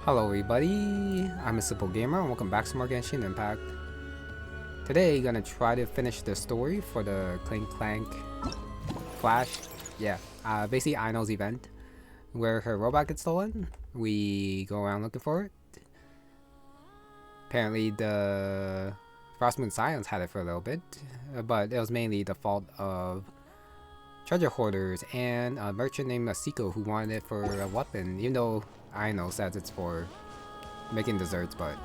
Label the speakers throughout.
Speaker 1: Hello everybody, I'm a Simple Gamer and welcome back to more Genshin Impact. Today, gonna try to finish the story for the Clank Flash. Yeah, basically Aino's event, where her robot gets stolen. We go around looking for it. Apparently the Frostmoon Scions had it for a little bit, but it was mainly the fault of treasure hoarders and a merchant named Masiko who wanted it for a weapon, even though Aino says it's for making desserts, but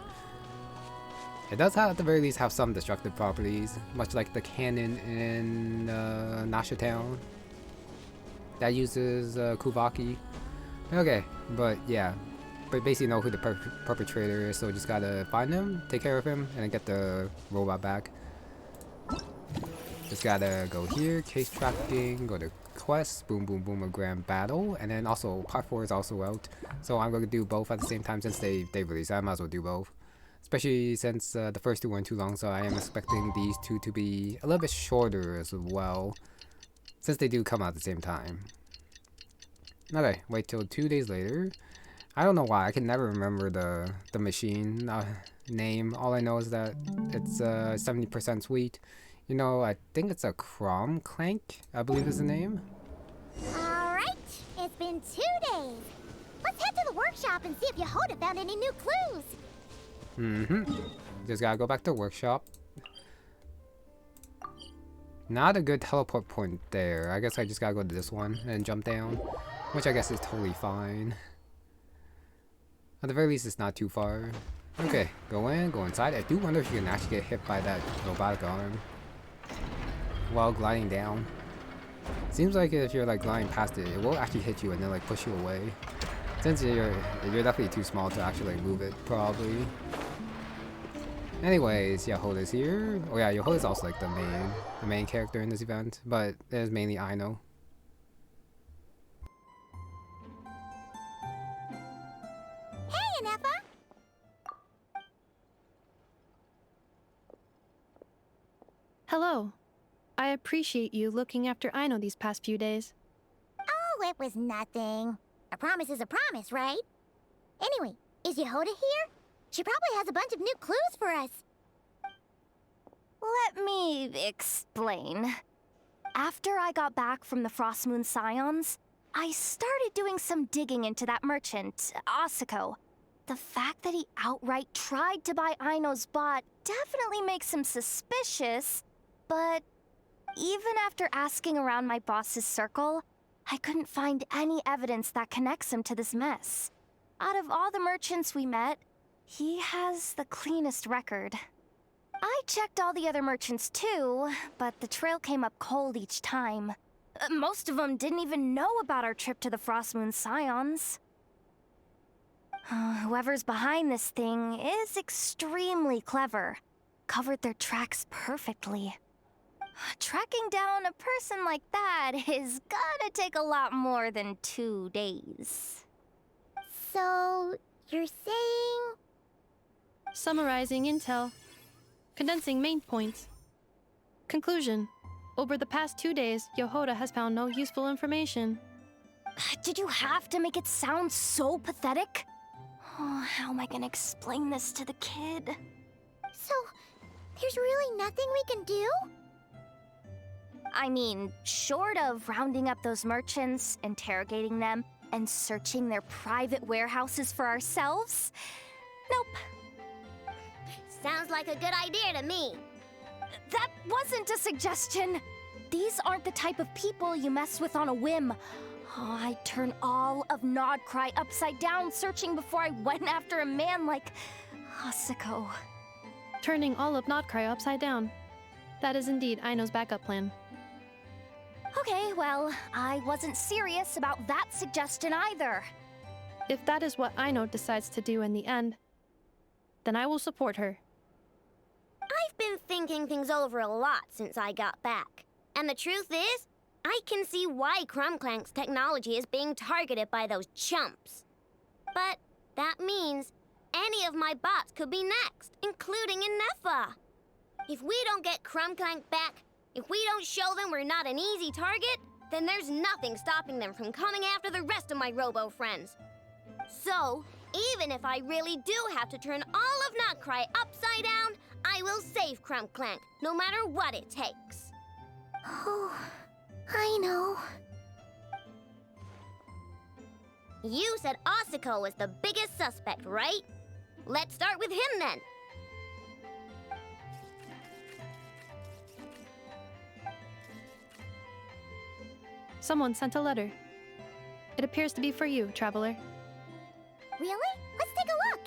Speaker 1: it does have, at the very least, have some destructive properties, much like the cannon in Nasha Town that uses Kuvaki. Okay, but yeah, but basically know who the perpetrator is, so just gotta find him, take care of him, and then get the robot back. Just gotta go here, case tracking, go to quest, boom boom boom, a grand battle, and then also part 4 is also out, so I'm gonna do both at the same time since they released. I might as well do both, especially since the first two weren't too long, so I am expecting these two to be a little bit shorter as well, since they do come out at the same time. Okay, wait till 2 days later. I don't know why, I can never remember the machine name. All I know is that it's 70% sweet. You know, I think it's a Clank, I believe is the name.
Speaker 2: Alright, it's been 2 days. Let's head to the workshop and see if Yehoda found any new clues.
Speaker 1: Just gotta go back to workshop. Not a good teleport point there. I guess I just gotta go to this one and jump down, which I guess is totally fine. At the very least, it's not too far. Okay, go in, go inside. I do wonder if you can actually get hit by that robotic arm while gliding down. Seems like if you're like gliding past it, it will actually hit you and then like push you away. Since you're definitely too small to actually like move it, probably. Anyways, Yehoda's here. Oh yeah, Yehoda's also like the main character in this event, but it is mainly Aino.
Speaker 2: Hey, Anefa!
Speaker 3: Hello. I appreciate you looking after Aino these past few days.
Speaker 2: Oh, it was nothing. A promise is a promise, right? Anyway, is Yehoda here? She probably has a bunch of new clues for us.
Speaker 4: Let me explain. After I got back from the Frostmoon Scions, I started doing some digging into that merchant, Asako. The fact that he outright tried to buy Aino's bot definitely makes him suspicious, but even after asking around my boss's circle, I couldn't find any evidence that connects him to this mess. Out of all the merchants we met, he has the cleanest record. I checked all the other merchants too, but the trail came up cold each time. Most of them didn't even know about our trip to the Frostmoon Scions. Whoever's behind this thing is extremely clever. Covered their tracks perfectly. Tracking down a person like that is gonna take a lot more than 2 days.
Speaker 2: So, you're saying...
Speaker 3: Summarizing intel. Condensing main points. Conclusion. Over the past 2 days, Yehoda has found no useful information.
Speaker 4: Did you have to make it sound so pathetic? Oh, how am I gonna explain this to the kid?
Speaker 2: So, there's really nothing we can do?
Speaker 4: I mean, short of rounding up those merchants, interrogating them, and searching their private warehouses for ourselves? Nope.
Speaker 2: Sounds like a good idea to me.
Speaker 4: That wasn't a suggestion. These aren't the type of people you mess with on a whim. Oh, I'd turn all of Nod-Krai upside down searching before I went after a man like Asako.
Speaker 3: Turning all of Nod-Krai upside down. That is indeed Aino's backup plan.
Speaker 4: Okay, well, I wasn't serious about that suggestion either.
Speaker 3: If that is what Aino decides to do in the end, then I will support her.
Speaker 2: I've been thinking things over a lot since I got back. And the truth is, I can see why Clank's technology is being targeted by those chumps. But that means any of my bots could be next, including Anefa. If we don't get Clank back, if we don't show them we're not an easy target, then there's nothing stopping them from coming after the rest of my robo friends. So, Even if I really do have to turn all of Nod-Krai upside down, I will save Clank, no matter what it takes.
Speaker 5: Oh, I know.
Speaker 2: You said Asuko was the biggest suspect, right? Let's start with him then.
Speaker 3: Someone sent a letter. It appears to be for you, traveler.
Speaker 5: Really? Let's take a look.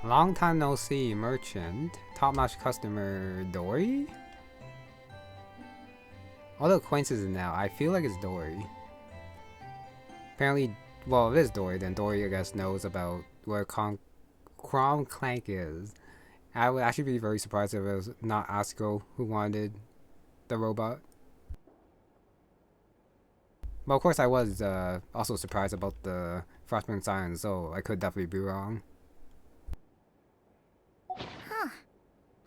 Speaker 1: Long time no see, merchant. Top-notch customer, Dory? All the acquaintances now, I feel like it's Dory. Apparently, well, if it's Dory, then Dory, I guess, knows about where Clank is. I would actually be very surprised if it was not Asuko who wanted the robot. But of course, I was also surprised about the Frostmoon Science, so I could definitely be wrong.
Speaker 5: Huh.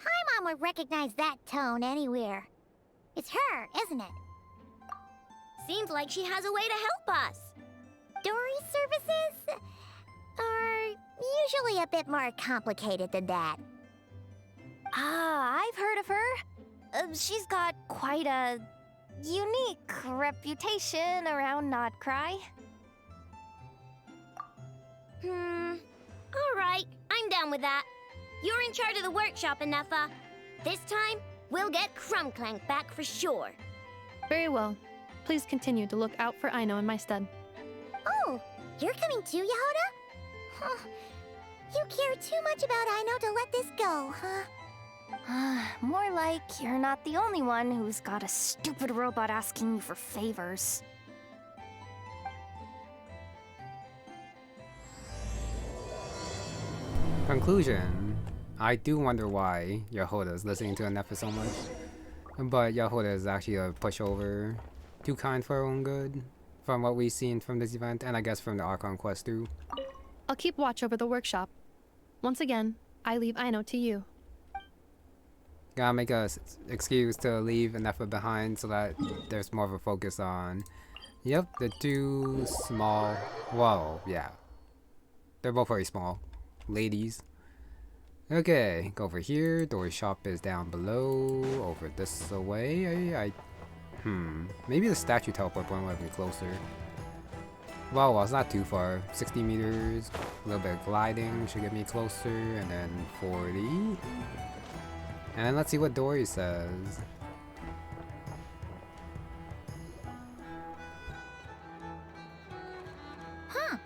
Speaker 5: Paimon would recognize that tone anywhere. It's her, isn't it?
Speaker 2: Seems like she has a way to help us.
Speaker 5: Dory's services are usually a bit more complicated than that.
Speaker 4: Ah, I've heard of her. She's got quite a unique reputation around Nod-Krai.
Speaker 2: Alright, I'm down with that. You're in charge of the workshop, Anefa. This time, we'll get Clank back for sure.
Speaker 3: Very well. Please continue to look out for Aino in my stead.
Speaker 5: Oh, you're coming too, Yehoda? Huh. You care too much about Aino to let this go, huh?
Speaker 4: More like you're not the only one who's got a stupid robot asking you for favors.
Speaker 1: Conclusion. I do wonder why Yehoda is listening to Anefa so much. But Yehoda is actually a pushover. Too kind for her own good. From what we've seen from this event, and I guess from the Archon quest too.
Speaker 3: I'll keep watch over the workshop. Once again, I leave Aino to you.
Speaker 1: Gotta make a excuse to leave Anefa behind so that there's more of a focus on... Yep, the two small... Whoa, yeah. They're both very small. Ladies. Okay, go over here. Dory's shop is down below. Over this way. Maybe the statue teleport point will have me closer. Well, it's not too far. 60 meters. A little bit of gliding should get me closer. And then 40. And then let's see what Dory says.
Speaker 5: Huh.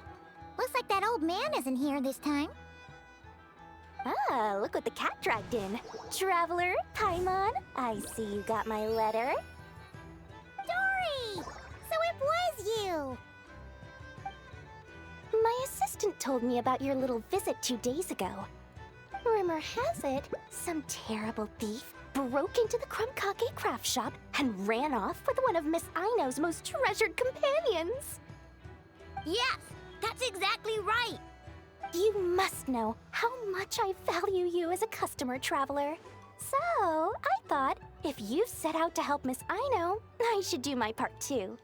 Speaker 5: Looks like that old man isn't here this time.
Speaker 4: Ah, look what the cat dragged in. Traveler, Paimon, I see you got my letter.
Speaker 5: Dory! So it was you!
Speaker 4: My assistant told me about your little visit 2 days ago. Rumor has it, some terrible thief broke into the Crumbkake craft shop and ran off with one of Miss Aino's most treasured companions.
Speaker 2: Yes, that's exactly right.
Speaker 4: You must know how much I value you as a customer, traveler. So, I thought, if you set out to help Miss Aino, I should do my part too.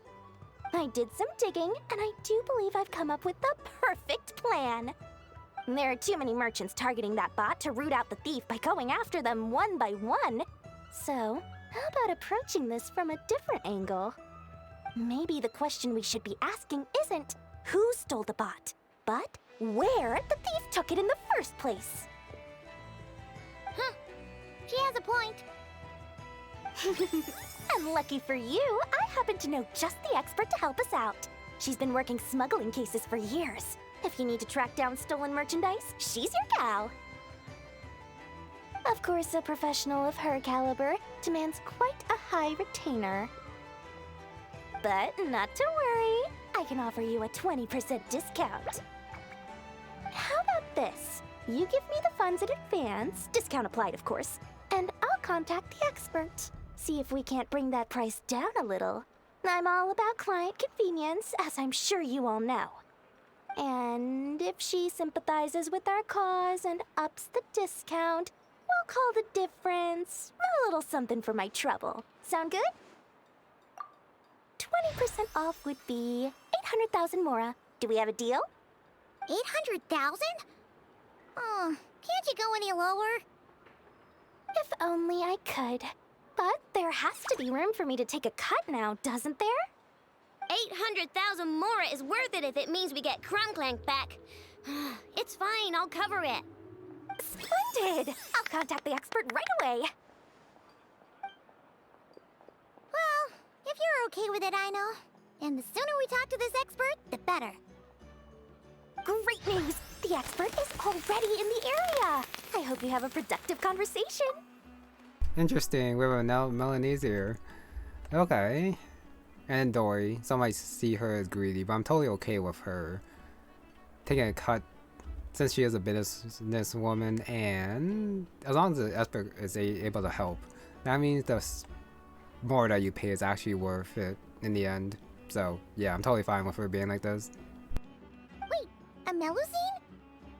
Speaker 4: I did some digging, and I do believe I've come up with the perfect plan. There are too many merchants targeting that bot to root out the thief by going after them one by one. So, how about approaching this from a different angle? Maybe the question we should be asking isn't who stole the bot, but where the thief took it in the first place.
Speaker 5: Huh. She has a point.
Speaker 4: And lucky for you, I happen to know just the expert to help us out. She's been working smuggling cases for years. If you need to track down stolen merchandise, she's your gal. Of course, a professional of her caliber demands quite a high retainer. But not to worry, I can offer you a 20% discount. How about this? You give me the funds in advance, discount applied of course, and I'll contact the expert. See if we can't bring that price down a little. I'm all about client convenience, as I'm sure you all know. And if she sympathizes with our cause and ups the discount, we'll call the difference a little something for my trouble. Sound good? 20% off would be 800,000 mora, Do we have a deal?
Speaker 5: 800,000? Oh, can't you go any lower?
Speaker 4: If only I could. But there has to be room for me to take a cut now, doesn't there?
Speaker 2: 800,000 more is worth it if it means we get Clank back. It's fine, I'll cover it.
Speaker 4: Splendid! I'll contact the expert right away.
Speaker 5: Well, if you're okay with it, Aino. And the sooner we talk to this expert, the better.
Speaker 4: Great news! The expert is already in the area. I hope you have a productive conversation.
Speaker 1: Interesting. We have a Melanese here. Okay. And Dory. Some might see her as greedy, but I'm totally okay with her taking a cut since she is a businesswoman, and as long as the expert is able to help, that means the more that you pay is actually worth it in the end. So yeah, I'm totally fine with her being like this.
Speaker 5: Wait, a Melusine?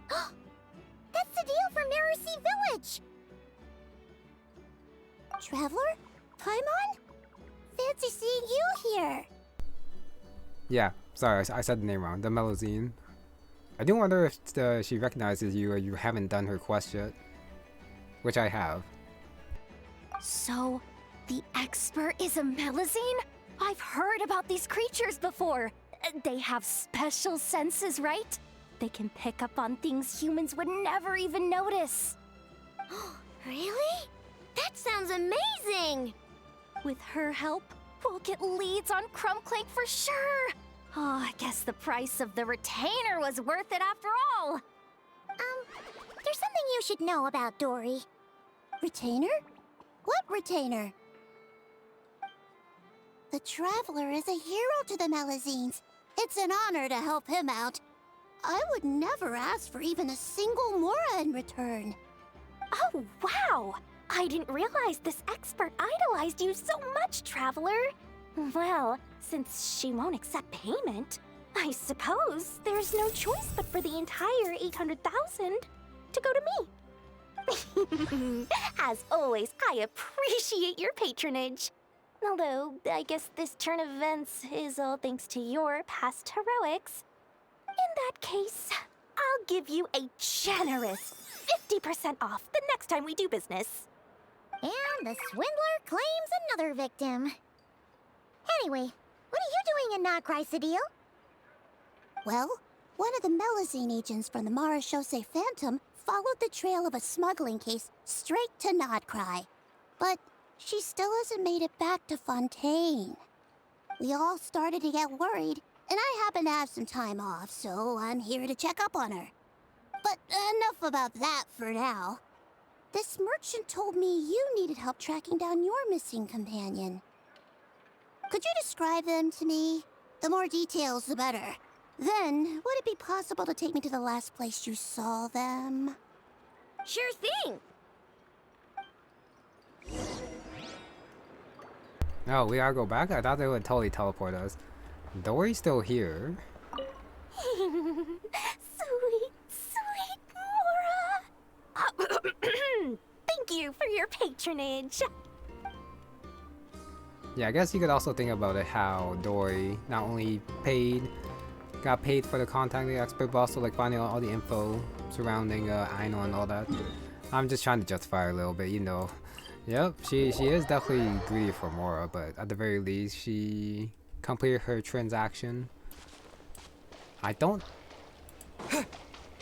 Speaker 5: That's Sedile from Melusine Village! Traveler? Paimon? Fancy seeing you here!
Speaker 1: Yeah, sorry, I said the name wrong. The Melusine. I do wonder if she recognizes you or you haven't done her quest yet. Which I have.
Speaker 4: So, the expert is a Melusine? I've heard about these creatures before. They have special senses, right? They can pick up on things humans would never even notice.
Speaker 2: Really? That sounds amazing!
Speaker 4: With her help, we'll get leads on Clank for sure. Oh, I guess the price of the retainer was worth it after all.
Speaker 5: There's something you should know about Dory. Retainer? What retainer? The Traveler is a hero to the Melusines. It's an honor to help him out. I would never ask for even a single Mora in return.
Speaker 4: Oh, wow! I didn't realize this expert idolized you so much, Traveler. Well, since she won't accept payment, I suppose there's no choice but for the entire 800,000 to go to me. As always, I appreciate your patronage. Although, I guess this turn of events is all thanks to your past heroics. In that case, I'll give you a generous 50% off the next time we do business.
Speaker 5: And the swindler claims another victim. Anyway, what are you doing in Nod-Krai, Sedile? Well, one of the Melusine agents from the Marechaussee Phantom followed the trail of a smuggling case straight to Nod-Krai. But she still hasn't made it back to Fontaine. We all started to get worried, and I happen to have some time off, so I'm here to check up on her. But enough about that for now. This merchant told me you needed help tracking down your missing companion. Could you describe them to me? The more details, the better. Then, would it be possible to take me to the last place you saw them?
Speaker 2: Sure thing!
Speaker 1: Oh, we gotta go back? I thought they would totally teleport us. Dory's still here.
Speaker 4: Sweet, sweet Mora! Thank you for your patronage.
Speaker 1: Yeah, I guess you could also think about it how Dory not only got paid for the contacting expert, but also like finding out all the info surrounding Aino and all that. I'm just trying to justify her a little bit, you know. Yep, she is definitely greedy for Mora, but at the very least, she completed her transaction. I don't...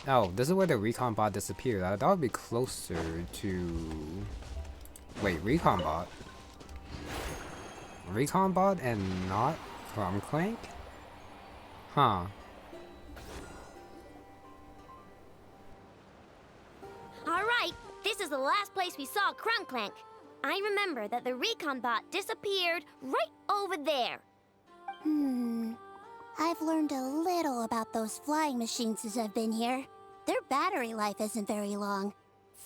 Speaker 1: Oh, this is where the recon bot disappeared. I thought it would be closer to... Wait, recon bot? Recon bot and not from Clank? Huh.
Speaker 2: Alright, this is the last place we saw Clank. I remember that the recon bot disappeared right over there.
Speaker 5: I've learned a little about those flying machines since I've been here. Their battery life isn't very long.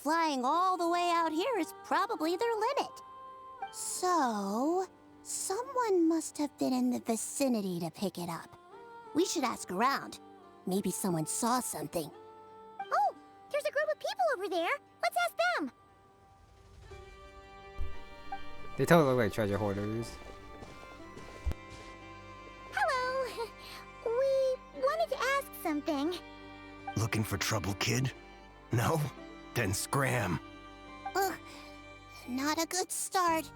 Speaker 5: Flying all the way out here is probably their limit. So, someone must have been in the vicinity to pick it up. We should ask around. Maybe someone saw something. Oh, there's a group of people over there. Let's ask them.
Speaker 1: They totally look like treasure hoarders.
Speaker 5: Hello. We wanted to something.
Speaker 6: Looking for trouble, kid? No? Then scram.
Speaker 5: Ugh, not a good start.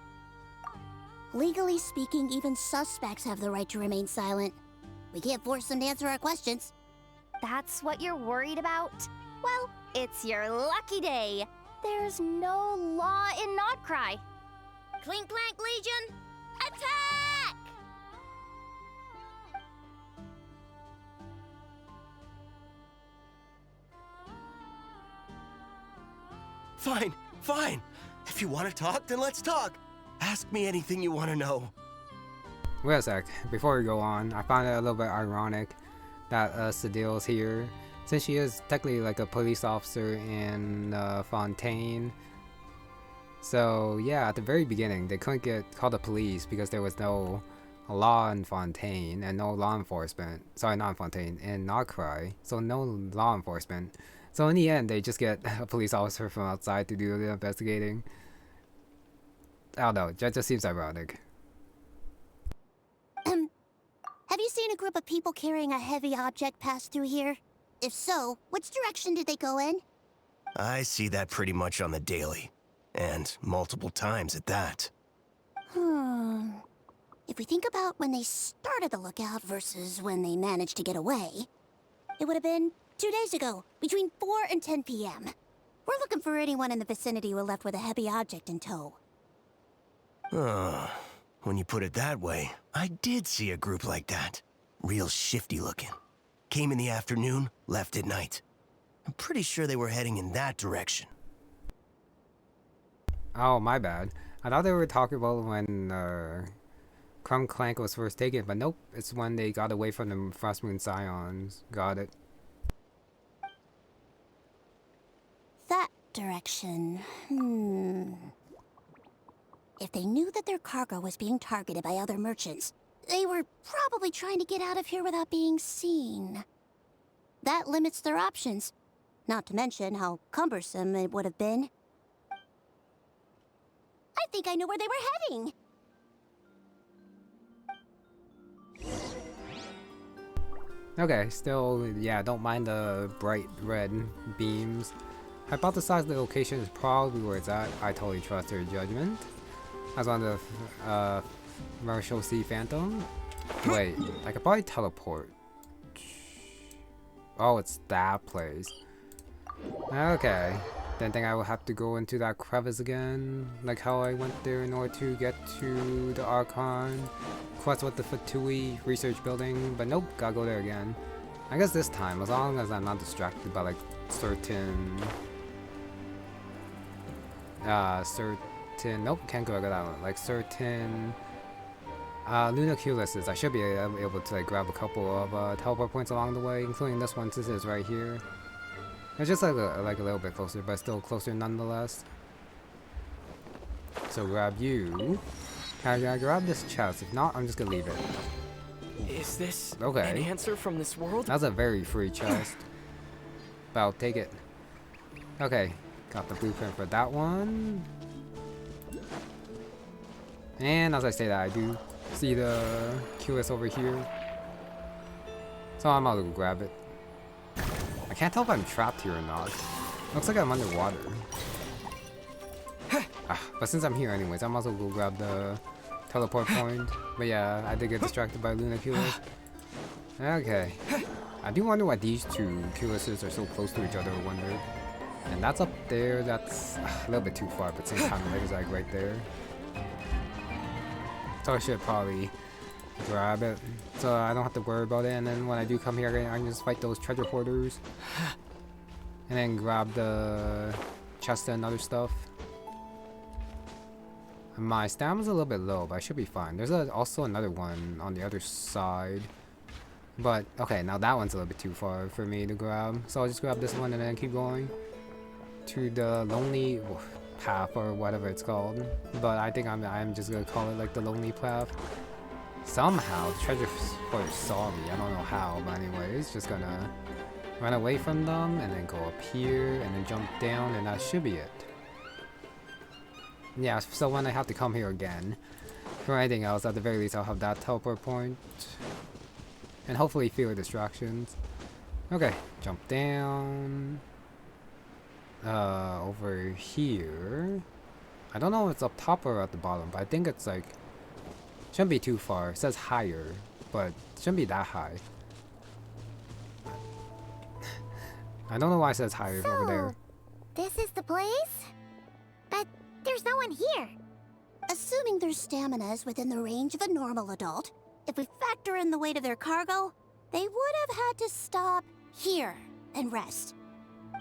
Speaker 5: Legally speaking, even suspects have the right to remain silent. We can't force them to answer our questions.
Speaker 4: That's what you're worried about? Well, it's your lucky day. There's no law in Nod-Krai.
Speaker 2: Clink Clank Legion, attack!
Speaker 6: Fine, fine. If you want to talk, then let's talk. Ask me anything you want to know.
Speaker 1: Wait a sec, before we go on, I found it a little bit ironic that Sedile's here, since she is technically like a police officer in Fontaine. So yeah, at the very beginning, they couldn't call the police because there was no law in Fontaine and no law enforcement. Sorry, not in Fontaine, in Nod-Krai. So no law enforcement. So in the end, they just get a police officer from outside to do the investigating. I don't know, that just seems ironic.
Speaker 5: Have you seen a group of people carrying a heavy object pass through here? If so, which direction did they go in?
Speaker 6: I see that pretty much on the daily. And multiple times at that.
Speaker 5: If we think about when they started the lookout versus when they managed to get away, it would have been 2 days ago, between 4 and 10 p.m. We're looking for anyone in the vicinity who left with a heavy object in tow.
Speaker 6: When you put it that way, I did see a group like that. Real shifty looking. Came in the afternoon, left at night. I'm pretty sure they were heading in that direction.
Speaker 1: Oh, my bad. I thought they were talking about when Clank was first taken, but nope, it's when they got away from the Frost Moon Scions. Got it.
Speaker 5: That direction. If they knew that their cargo was being targeted by other merchants, they were probably trying to get out of here without being seen. That limits their options. Not to mention how cumbersome it would have been. I think I know where they were heading.
Speaker 1: Okay, still, yeah, don't mind the bright red beams. Hypothesize the location is probably where it's at. I totally trust their judgment. I was on the Marshall Sea Phantom. Wait, I could probably teleport. Oh, it's that place. Okay. Then think I will have to go into that crevice again, like how I went there in order to get to the Archon quest with the Fatui research building, but nope, gotta go there again. I guess this time, as long as I'm not distracted by like certain nope, can't go that one. Like certain Lunaculuses, I should be able to like grab a couple of teleport points along the way, including this one since it's right here. It's just like a little bit closer, but still closer nonetheless. So grab you. Can I grab this chest? If not, I'm just gonna leave it.
Speaker 7: Is this
Speaker 1: okay?
Speaker 7: an answer from this world?
Speaker 1: That's a very free chest. But I'll take it. Okay, got the blueprint for that one. And as I say that, I do see the QS over here. So I'm about to grab it. I can't tell if I'm trapped here or not. Looks like I'm underwater. But since I'm here anyways, I might as well go grab the teleport point. But yeah, I did get distracted by Lunaculus. Okay. I do wonder why these two Culuses are so close to each other, I wonder. And that's up there, that's a little bit too far, but same time there's like right there. So I should probably grab it, so I don't have to worry about it, and then when I do come here, I can just fight those treasure hoarders. And then grab the chest and other stuff. My stamina's a little bit low, but I should be fine. There's also another one on the other side. But, okay, now that one's a little bit too far for me to grab. So I'll just grab this one and then keep going to the lonely path or whatever it's called. But I think I'm just gonna call it like the lonely path. Somehow the treasure hoarder saw me. I don't know how, but anyways, just gonna run away from them and then go up here and then jump down, and that should be it. Yeah, so when I have to come here again for anything else, at the very least I'll have that teleport point and hopefully fewer distractions. Okay, jump down. Over here. I don't know if it's up top or at the bottom, but I think it's like shouldn't be too far. It says higher, but shouldn't be that high. I don't know why it says higher over there.
Speaker 5: This is the place? But there's no one here. Assuming their stamina is within the range of a normal adult, if we factor in the weight of their cargo, they would have had to stop here and rest.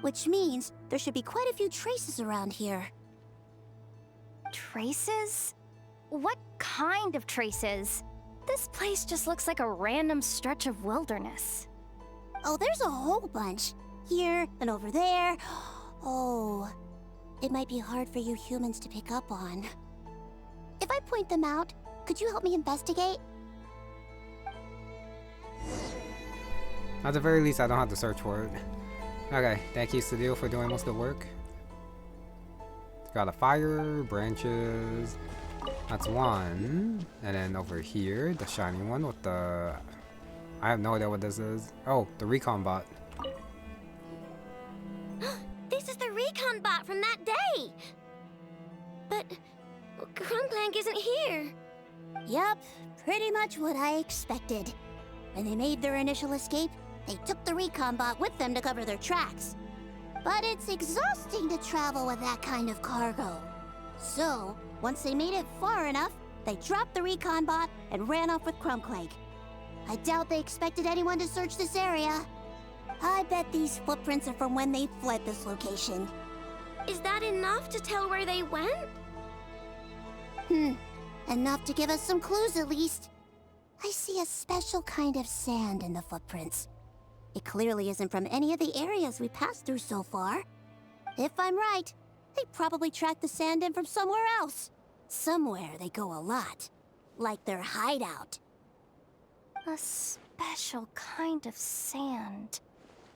Speaker 5: Which means there should be quite a few traces around here.
Speaker 4: Traces? What kind of traces? This place just looks like a random stretch of wilderness.
Speaker 5: Oh, there's a whole bunch. Here and over there. Oh, it might be hard for you humans to pick up on. If I point them out, could you help me investigate?
Speaker 1: At the very least, I don't have to search for it. Okay, thank you, Sedile, for doing most of the work. Got a fire, branches. That's one. And then over here, the shiny one with the... I have no idea what this is. Oh, the recon bot.
Speaker 2: This is the recon bot from that day! But Clank isn't here.
Speaker 5: Yup, pretty much what I expected. When they made their initial escape, they took the recon bot with them to cover their tracks. But it's exhausting to travel with that kind of cargo. So, once they made it far enough, they dropped the recon bot and ran off with Clank. I doubt they expected anyone to search this area. I bet these footprints are from when they fled this location.
Speaker 2: Is that enough to tell where they went?
Speaker 5: Enough to give us some clues at least. I see a special kind of sand in the footprints. It clearly isn't from any of the areas we passed through so far. If I'm right, they probably tracked the sand in from somewhere else. Somewhere they go a lot. Like their hideout.
Speaker 4: A special kind of sand.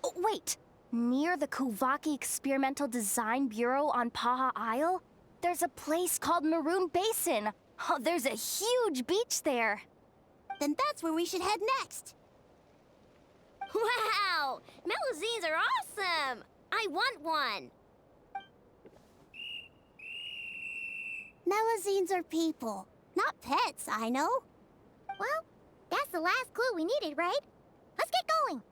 Speaker 4: Oh, wait! Near the Kuvaki Experimental Design Bureau on Paha Isle, there's a place called Maroon Basin. Oh, there's a huge beach there.
Speaker 5: Then that's where we should head next.
Speaker 2: Wow! Melusines are awesome! I want one!
Speaker 5: Melusines are people, not pets, I know.
Speaker 2: Well, that's the last clue we needed, right? Let's get going!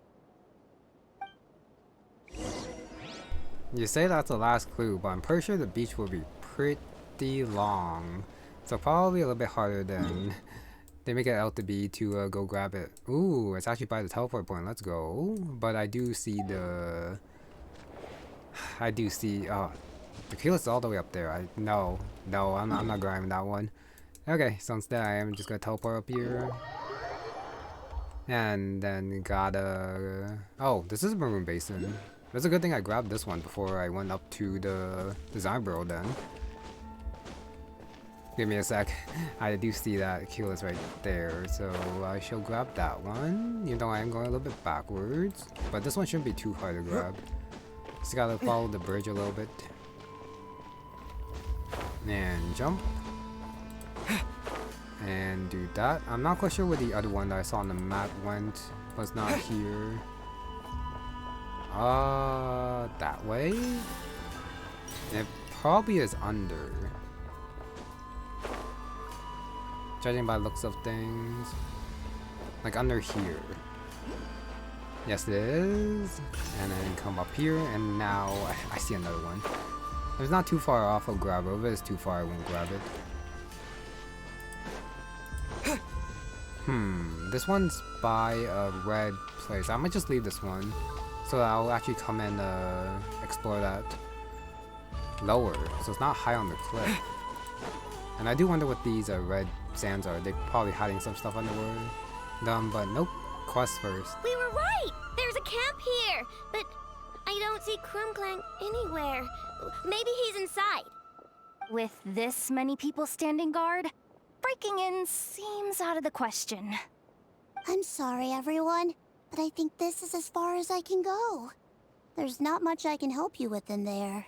Speaker 1: You say that's the last clue, but I'm pretty sure the beach will be pretty long. So probably a little bit harder than they make it out to be to go grab it. Ooh, it's actually by the teleport point. Let's go. But I do see the... the keel is all the way up there. No, I'm not grabbing that one. Okay, so instead I am just gonna teleport up here. And then gotta... Oh, this is Maroon Basin. That's a good thing I grabbed this one before I went up to the design bureau then. Give me a sec. I do see that keel is right there, so I shall grab that one. Even though I am going a little bit backwards. But this one shouldn't be too hard to grab. Just gotta follow the bridge a little bit. And jump. And do that. I'm not quite sure where the other one that I saw on the map went. Was not here. That way? It probably is under. Judging by looks of things. Like under here. Yes it is. And then come up here and now I see another one. If it's not too far off, I'll grab it. If it's too far, I won't grab it. This one's by a red place. I might just leave this one. So I'll actually come and explore that lower. So it's not high on the cliff. And I do wonder what these red sands are. They're probably hiding some stuff underwater. But nope. Quest first.
Speaker 2: We were right! There's a camp here! But I don't see Clank anywhere. Maybe he's inside.
Speaker 4: With this many people standing guard, breaking in seems out of the question.
Speaker 5: I'm sorry, everyone, but I think this is as far as I can go. There's not much I can help you with in there.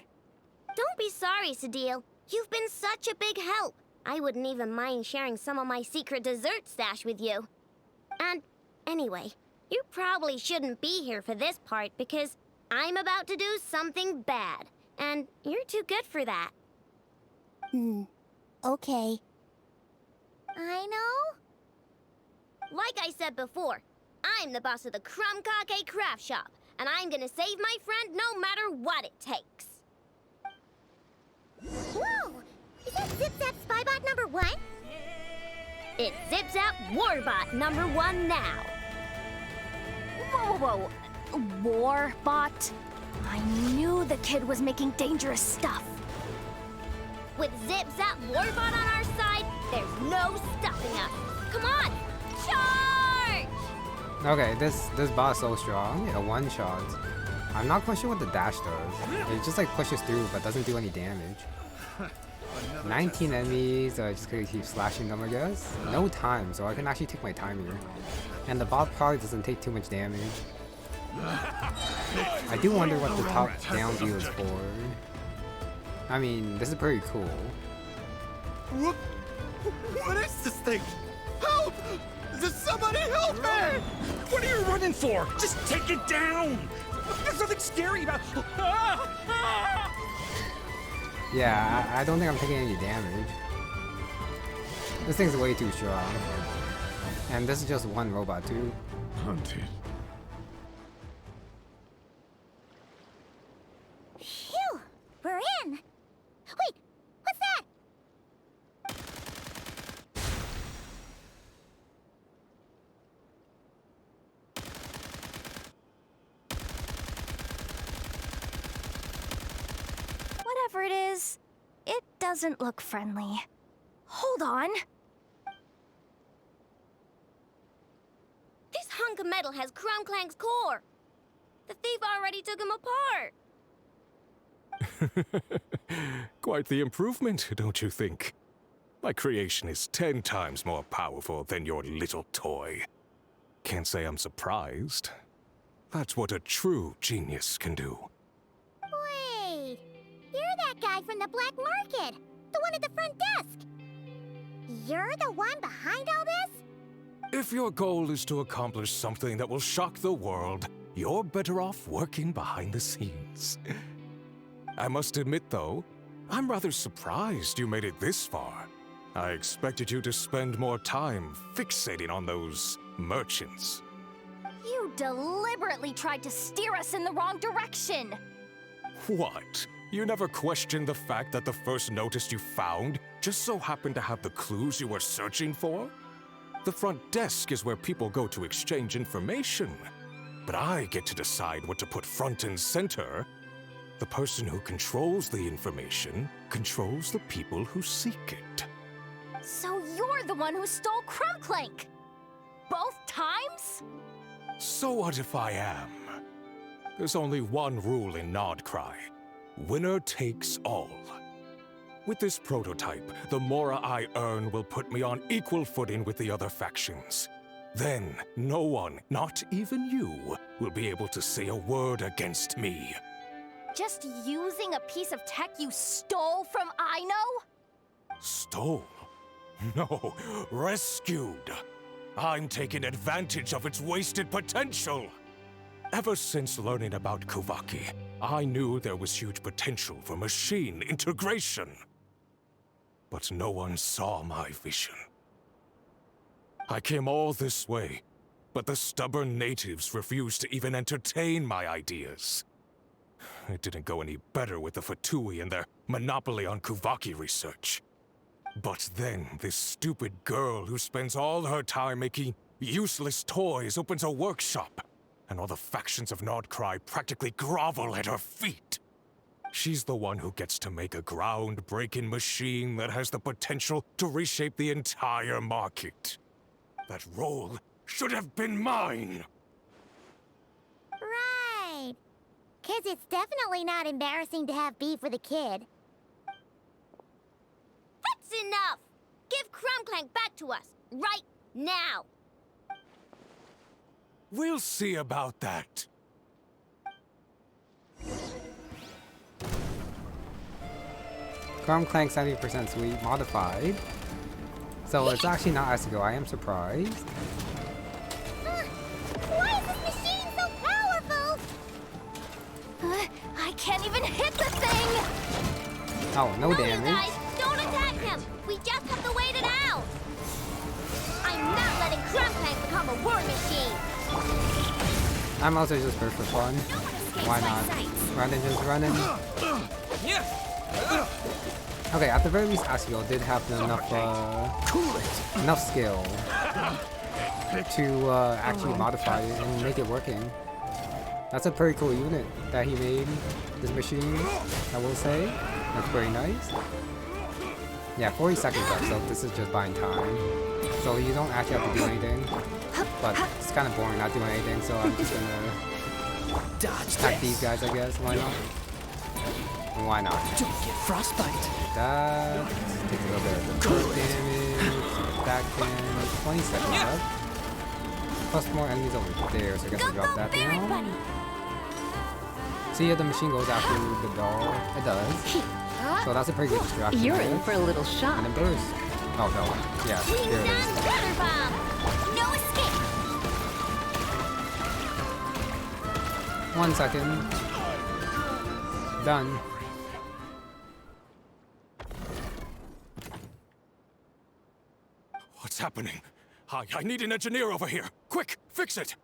Speaker 2: Don't be sorry, Sedile. You've been such a big help. I wouldn't even mind sharing some of my secret dessert stash with you. And anyway, You probably shouldn't be here for this part because I'm about to do something bad, and you're too good for that.
Speaker 5: Okay.
Speaker 2: I know. Like I said before, I'm the boss of the Crumkake Craft Shop, and I'm gonna save my friend no matter what it takes.
Speaker 5: Whoa! Is that Zip Zap Spybot number 1?
Speaker 2: It's Zip Zap Warbot number 1 now.
Speaker 4: Whoa. Warbot? I knew the kid was making dangerous stuff.
Speaker 2: With Zip Zap Warbot on our side, there's no stopping us. Come on, charge!
Speaker 1: Okay, this boss is so strong. A one-shot. I'm not quite sure what the dash does. It just like pushes through but doesn't do any damage. 19 enemies, just gonna keep slashing them, I guess. No time, so I can actually take my time here. And the bot probably doesn't take too much damage. I do wonder what the top down deal is for. I mean, this is pretty cool.
Speaker 8: What is this thing? Help! Does somebody help me?
Speaker 9: What are you running for? Just take it down! There's nothing scary about...
Speaker 1: Yeah, I don't think I'm taking any damage. This thing's way too strong. And this is just one robot too.
Speaker 8: Hunted.
Speaker 5: Phew! We're in! Wait! What's that?
Speaker 4: Whatever it is, it doesn't look friendly. Hold on.
Speaker 2: This hunk of metal has Clank's core. The thief already took him apart.
Speaker 9: Quite the improvement, don't you think? My creation is 10 times more powerful than your little toy. Can't say I'm surprised. That's what a true genius can do.
Speaker 5: Wait! You're that guy from the Black Market! The one at the front desk! You're the one behind all this?
Speaker 9: If your goal is to accomplish something that will shock the world, you're better off working behind the scenes. I must admit, though, I'm rather surprised you made it this far. I expected you to spend more time fixating on those merchants.
Speaker 4: You deliberately tried to steer us in the wrong direction.
Speaker 9: What? You never questioned the fact that the first notice you found just so happened to have the clues you were searching for? The front desk is where people go to exchange information. But I get to decide what to put front and center. The person who controls the information controls the people who seek it.
Speaker 4: So you're the one who stole Clank. Both times?
Speaker 9: So what if I am? There's only one rule in Nod-Krai. Winner takes all. With this prototype, the Mora I earn will put me on equal footing with the other factions. Then, no one, not even you, will be able to say a word against me.
Speaker 4: Just using a piece of tech you stole from Aino?
Speaker 9: Stole? No, rescued. I'm taking advantage of its wasted potential. Ever since learning about Kuvaki, I knew there was huge potential for machine integration. But no one saw my vision. I came all this way, but the stubborn natives refused to even entertain my ideas. It didn't go any better with the Fatui and their monopoly on Kuvaki research. But then, this stupid girl who spends all her time making useless toys opens a workshop, and all the factions of Nod-Krai practically grovel at her feet. She's the one who gets to make a groundbreaking machine that has the potential to reshape the entire market. That role should have been mine!
Speaker 5: Right. 'Cause it's definitely not embarrassing to have beef with a kid.
Speaker 2: That's enough! Give Clank back to us, right now!
Speaker 9: We'll see about that.
Speaker 1: Clank 70% sweet, modified. So it's actually not Asuko, I am surprised.
Speaker 5: Why is
Speaker 1: Oh, no
Speaker 2: You
Speaker 1: damage.
Speaker 2: guys, don't attack him! We just have to wait it out! I'm not letting Clank become a war machine!
Speaker 1: I'm also just burst for fun. Why not? Running, just running. Okay, at the very least, Asio did have enough skill to actually modify it and make it working. That's a pretty cool unit that he made. This machine, I will say. That's very nice. Yeah, 40 seconds left, so this is just buying time. So you don't actually have to do anything. But it's kind of boring not doing anything, so I'm just gonna attack these guys, I guess. Why not? Why not?
Speaker 7: Don't get frostbite.
Speaker 1: That takes a little bit of the burst damage. That can 20 seconds left. Plus more enemies over there, so I guess I'll drop that now. See, yeah, the machine goes after the doll. It does. So that's a pretty good distraction.
Speaker 10: You're in for a little shock.
Speaker 1: And then burst. Oh no. Yeah, there it is.
Speaker 2: Gunner bomb! No escape!
Speaker 1: 1 second. Done.
Speaker 9: What's happening? I need an engineer over here. Quick, fix it!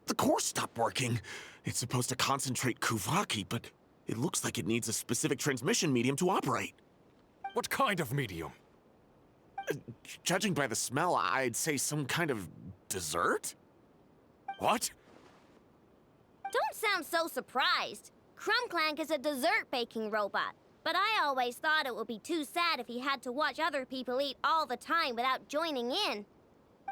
Speaker 8: The core stopped working. It's supposed to concentrate Kuvaki, but it looks like it needs a specific transmission medium to operate.
Speaker 9: What kind of medium?
Speaker 8: Judging by the smell, I'd say some kind of dessert?
Speaker 9: What?
Speaker 2: Don't sound so surprised. Clank is a dessert baking robot. But I always thought it would be too sad if he had to watch other people eat all the time without joining in.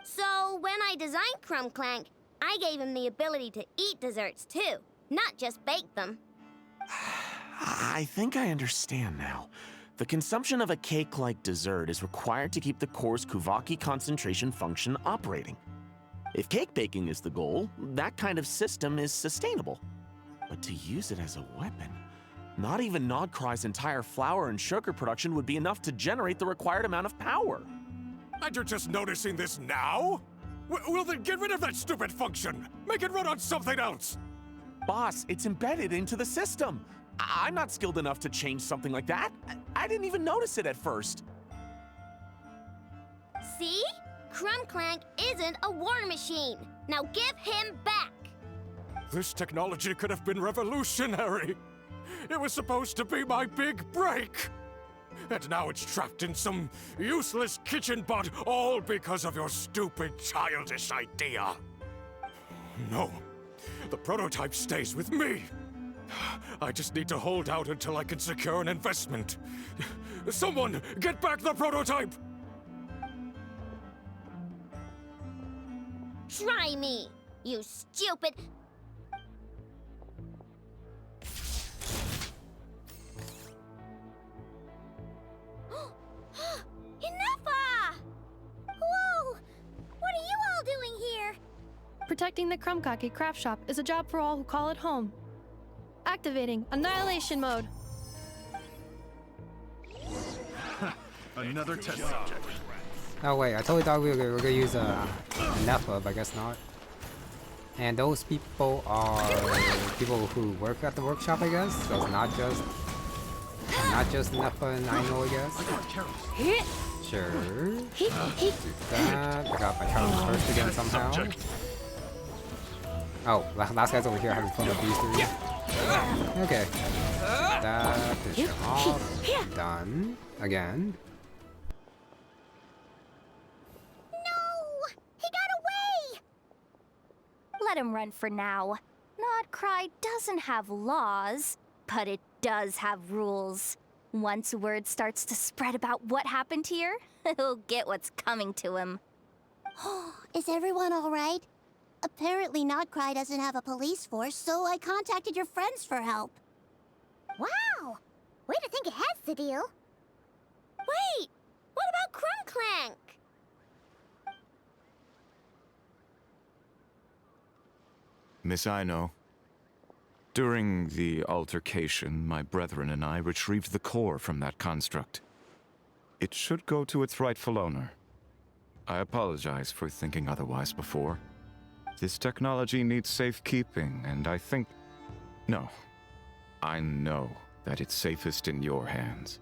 Speaker 2: So when I designed Clank, I gave him the ability to eat desserts too, not just bake them.
Speaker 8: I think I understand now. The consumption of a cake-like dessert is required to keep the core's Kuvaki concentration function operating. If cake baking is the goal, that kind of system is sustainable. But to use it as a weapon, not even Nod-Krai's entire flour and sugar production would be enough to generate the required amount of power.
Speaker 9: And you're just noticing this now? Well then get rid of that stupid function! Make it run on something else!
Speaker 8: Boss, it's embedded into the system. I'm not skilled enough to change something like that. I didn't even notice it at first.
Speaker 2: See? Clank isn't a war machine. Now give him back.
Speaker 9: This technology could have been revolutionary. It was supposed to be my big break. And now it's trapped in some useless kitchen bot, all because of your stupid, childish idea. No, the prototype stays with me. I just need to hold out until I can secure an investment. Someone, get back the prototype!
Speaker 2: Try me, you stupid... Enough! Whoa! What are you all doing here?
Speaker 3: Protecting the Krumkake craft shop is a job for all who call it home. Activating Annihilation Mode.
Speaker 11: Another test subject.
Speaker 1: Oh wait, I totally thought we were gonna use a Nepha, but I guess not. And those people are people who work at the workshop, I guess. So it's not just Nepha and Aino, I guess. Sure. Do that. I got my Charles first again somehow. Oh, last guy's over here having fun with these three. Okay. That is all done. Again.
Speaker 4: Let him run for now. Nod-Krai doesn't have laws, but it does have rules. Once word starts to spread about what happened here, he'll get what's coming to him.
Speaker 5: Is everyone all right? Apparently Nod-Krai doesn't have a police force, so I contacted your friends for help.
Speaker 2: Wow! Way to think ahead, Sedile. Wait! What about Clank?
Speaker 11: Miss Aino, during the altercation, my brethren and I retrieved the core from that construct. It should go to its rightful owner. I apologize for thinking otherwise before. This technology needs safekeeping, and I think... No. I know that it's safest in your hands.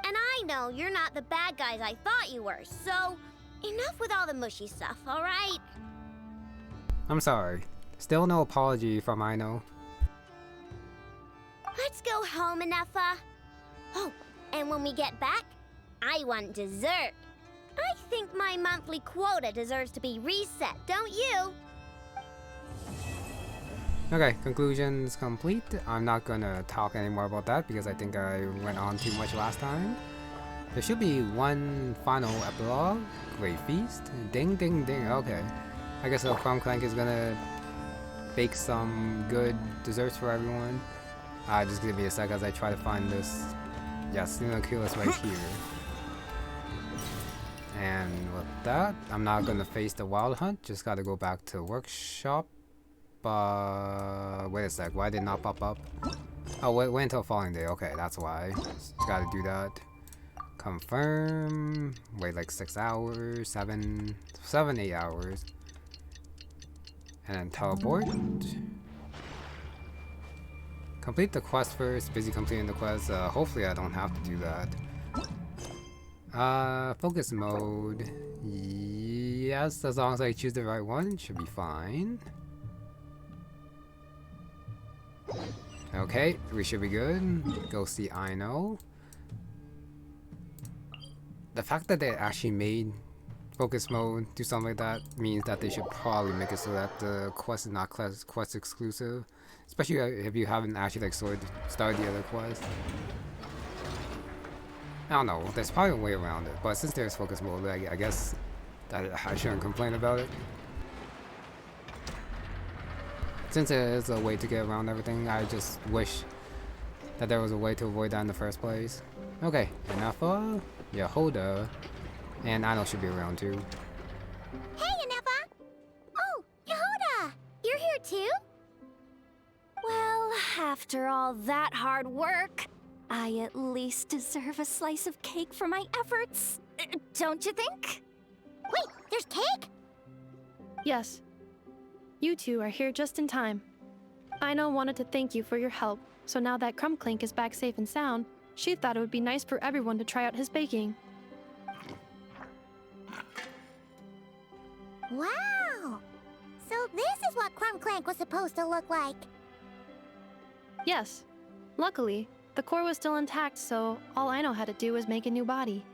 Speaker 2: And I know you're not the bad guys I thought you were, so enough with all the mushy stuff, alright?
Speaker 1: I'm sorry. Still no apology from Aino.
Speaker 2: Let's go home, Inefa. Oh, and when we get back, I want dessert. I think my monthly quota deserves to be reset, don't you?
Speaker 1: Okay, conclusions complete. I'm not gonna talk anymore about that because I think I went on too much last time. There should be one final epilogue. Great feast. Ding ding ding. Okay. I guess Clank is gonna bake some good desserts for everyone. Just give me a sec as I try to find this. Yes, Nod-Krai right here. And with that, I'm not gonna face the wild hunt. Just gotta go back to workshop. Wait a sec. Why did it not pop up? Oh, wait until falling day. Okay, that's why. Just gotta do that. Confirm. Wait like 6 hours, 8 hours. And then teleport. Complete the quest first. Busy completing the quest. Hopefully I don't have to do that. Focus mode. Yes, as long as I choose the right one, it should be fine. Okay, we should be good. Go see Aino. The fact that they actually made focus mode do something like that means that they should probably make it so that the quest is not quest exclusive. Especially if you haven't actually like started the other quest. I don't know, there's probably a way around it, but since there's focus mode, I guess that I shouldn't complain about it. Since there is a way to get around everything, I just wish that there was a way to avoid that in the first place. Okay, Inefa, Yehoda, and Aino should be around too.
Speaker 5: Hey, Inefa! Oh, Yehoda! You're here too?
Speaker 4: Well, after all that hard work, I at least deserve a slice of cake for my efforts. Don't you think?
Speaker 5: Wait, there's cake?
Speaker 3: Yes. You two are here just in time. Aino wanted to thank you for your help, so now that Clink is back safe and sound, she thought it would be nice for everyone to try out his baking.
Speaker 5: Wow! So this is what Clank was supposed to look like.
Speaker 3: Yes. Luckily, the core was still intact, so all Aino had to do was make a new body.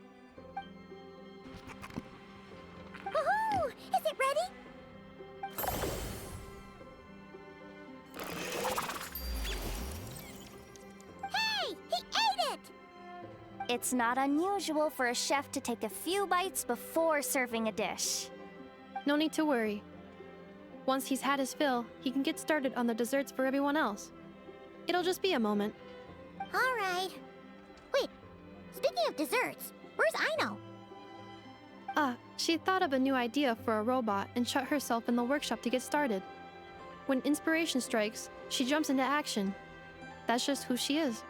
Speaker 5: Woohoo! Is it ready? Hey! He ate it!
Speaker 4: It's not unusual for a chef to take a few bites before serving a dish.
Speaker 3: No need to worry. Once he's had his fill, he can get started on the desserts for everyone else. It'll just be a moment.
Speaker 5: All right. Wait, speaking of desserts, where's Aino?
Speaker 3: She thought of a new idea for a robot and shut herself in the workshop to get started. When inspiration strikes, she jumps into action. That's just who she is.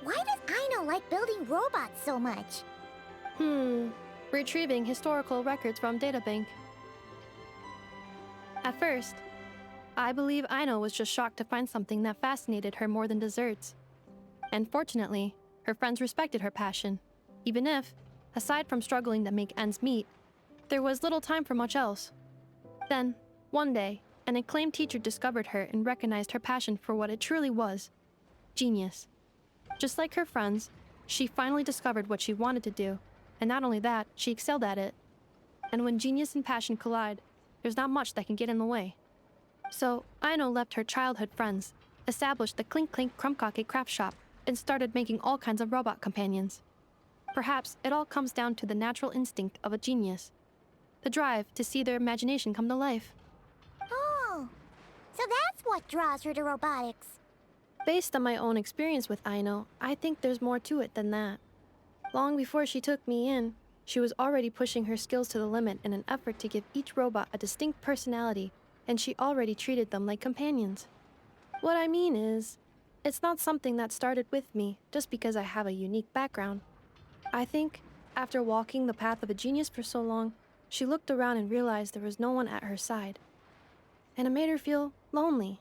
Speaker 5: Why does Aino like building robots so much?
Speaker 3: Retrieving historical records from databank. At first, I believe Aino was just shocked to find something that fascinated her more than desserts. And fortunately, her friends respected her passion, even if, aside from struggling to make ends meet, there was little time for much else. Then, one day, an acclaimed teacher discovered her and recognized her passion for what it truly was: genius. Just like her friends, she finally discovered what she wanted to do, and not only that, she excelled at it. And when genius and passion collide, there's not much that can get in the way. So, Aino left her childhood friends, established the Clink Krumkake craft shop, and started making all kinds of robot companions. Perhaps it all comes down to the natural instinct of a genius, the drive to see their imagination come to life.
Speaker 5: Oh, so that's what draws her to robotics.
Speaker 3: Based on my own experience with Aino, I think there's more to it than that. Long before she took me in, she was already pushing her skills to the limit in an effort to give each robot a distinct personality, and she already treated them like companions. What I mean is, it's not something that started with me just because I have a unique background. I think, after walking the path of a genius for so long, she looked around and realized there was no one at her side. and it made her feel lonely.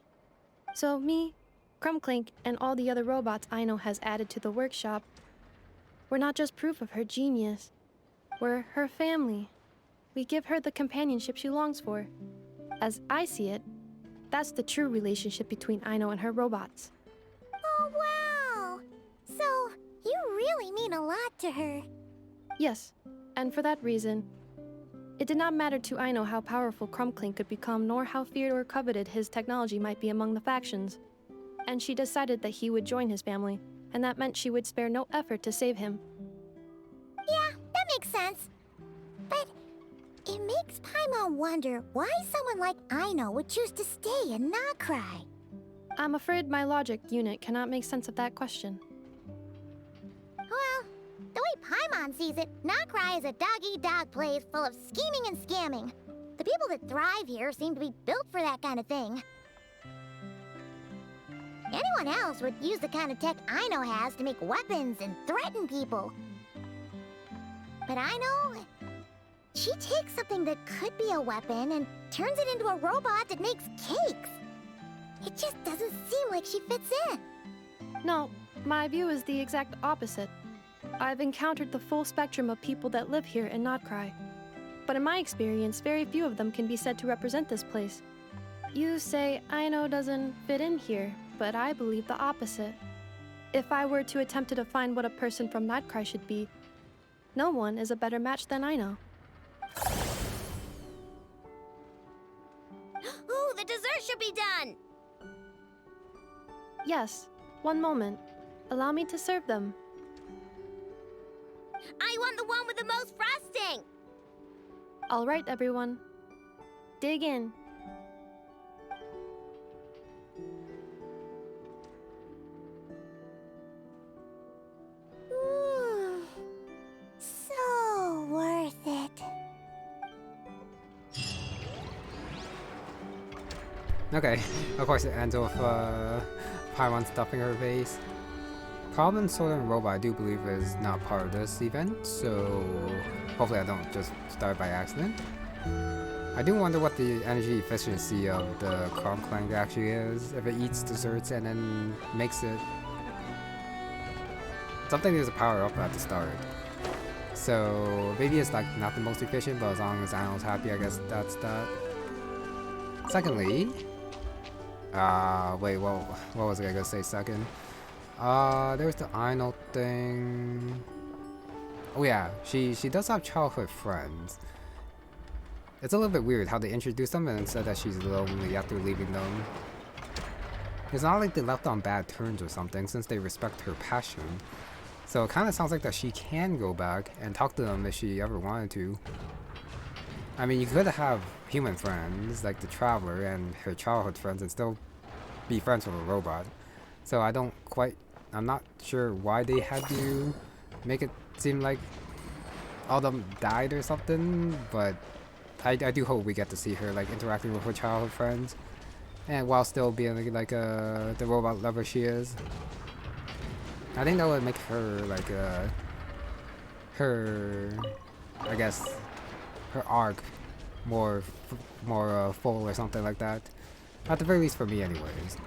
Speaker 3: So me, Clink, and all the other robots Aino has added to the workshop, we're not just proof of her genius. We're her family. We give her the companionship she longs for. As I see it, that's the true relationship between Aino and her robots.
Speaker 5: Oh, wow! So, you really mean a lot to her.
Speaker 3: Yes, and for that reason, it did not matter to Aino how powerful Clink could become, nor how feared or coveted his technology might be among the factions. And she decided that he would join his family, and that meant she would spare no effort to save him.
Speaker 5: Yeah, that makes sense. But it makes Paimon wonder why someone like Aino would choose to stay in Nod-Krai.
Speaker 3: I'm afraid my logic unit cannot make sense of that question.
Speaker 5: Well, the way Paimon sees it, Nod-Krai is a dog-eat-dog place full of scheming and scamming. The people that thrive here seem to be built for that kind of thing. Anyone else would use the kind of tech Aino has to make weapons and threaten people. But Aino, she takes something that could be a weapon and turns it into a robot that makes cakes. It just doesn't seem like she fits in.
Speaker 3: No, my view is the exact opposite. I've encountered the full spectrum of people that live here in Nod-Krai. But in my experience, very few of them can be said to represent this place. You say Aino doesn't fit in here, but I believe the opposite. If I were to attempt to define what a person from Nod-Krai should be, no one is a better match than Aino.
Speaker 2: Ooh, the dessert should be done!
Speaker 3: Yes, one moment. Allow me to serve them.
Speaker 2: I want the one with the most frosting!
Speaker 3: All right, everyone. Dig in.
Speaker 5: So worth it.
Speaker 1: Okay, of course it ends with Paimon stuffing her face. Problem Sorting Robot I do believe is not part of this event, so hopefully I don't just start by accident. I do wonder what the energy efficiency of the Clank actually is, if it eats desserts and then makes it something needs to power up at the start. So maybe it's like not the most efficient, but as long as Aino's happy, I guess that's that. Secondly, wait, what was I gonna say second? There's the Aino thing. Oh yeah, she does have childhood friends. It's a little bit weird how they introduced them and said that she's lonely after leaving them. It's not like they left on bad terms or something, since they respect her passion. So it kind of sounds like that she can go back and talk to them if she ever wanted to. I mean, you could have human friends, like the Traveler and her childhood friends, and still be friends with a robot. So I'm not sure why they had to make it seem like all of them died or something, but I do hope we get to see her like interacting with her childhood friends, and while still being like the robot lover she is. I think that would make her like I guess her arc more full or something like that. At the very least for me anyways.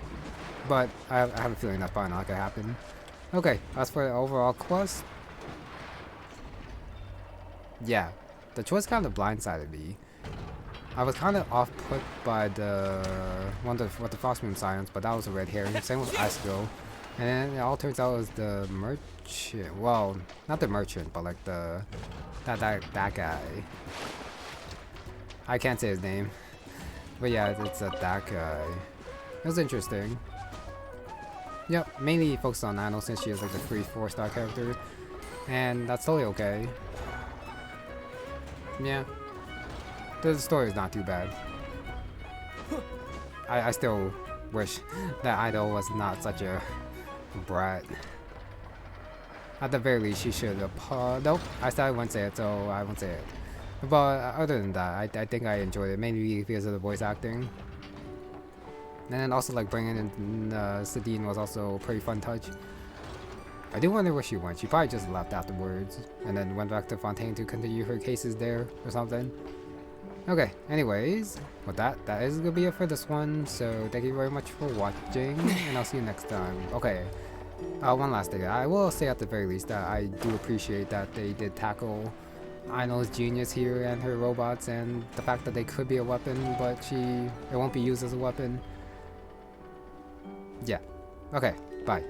Speaker 1: But I have a feeling that's probably not gonna happen. Okay, as for the overall quest, yeah, the choice kind of blindsided me. I was kind of off-put by the Frost Moon Science, but that was a red herring. Same with Icicle. And then it all turns out it was the merchant. Well, not the merchant, but like that guy. I can't say his name, but yeah, it's that guy. It was interesting. Yep, mainly focused on Aino since she is like the free 4-star character, and that's totally okay. Yeah, the story is not too bad. I still wish that Aino was not such a brat. At the very least, she should have. Nope, I said I wouldn't say it, so I won't say it. But other than that, I think I enjoyed it, mainly because of the voice acting. And then also like bringing in Sedile was also a pretty fun touch. I do wonder where she went. She probably just left afterwards and then went back to Fontaine to continue her cases there or something. Okay, anyways, with that is gonna be it for this one. So thank you very much for watching, and I'll see you next time. Okay, one last thing. I will say at the very least that I do appreciate that they did tackle Aino's genius here and her robots, and the fact that they could be a weapon, but it won't be used as a weapon. Yeah. Okay, bye.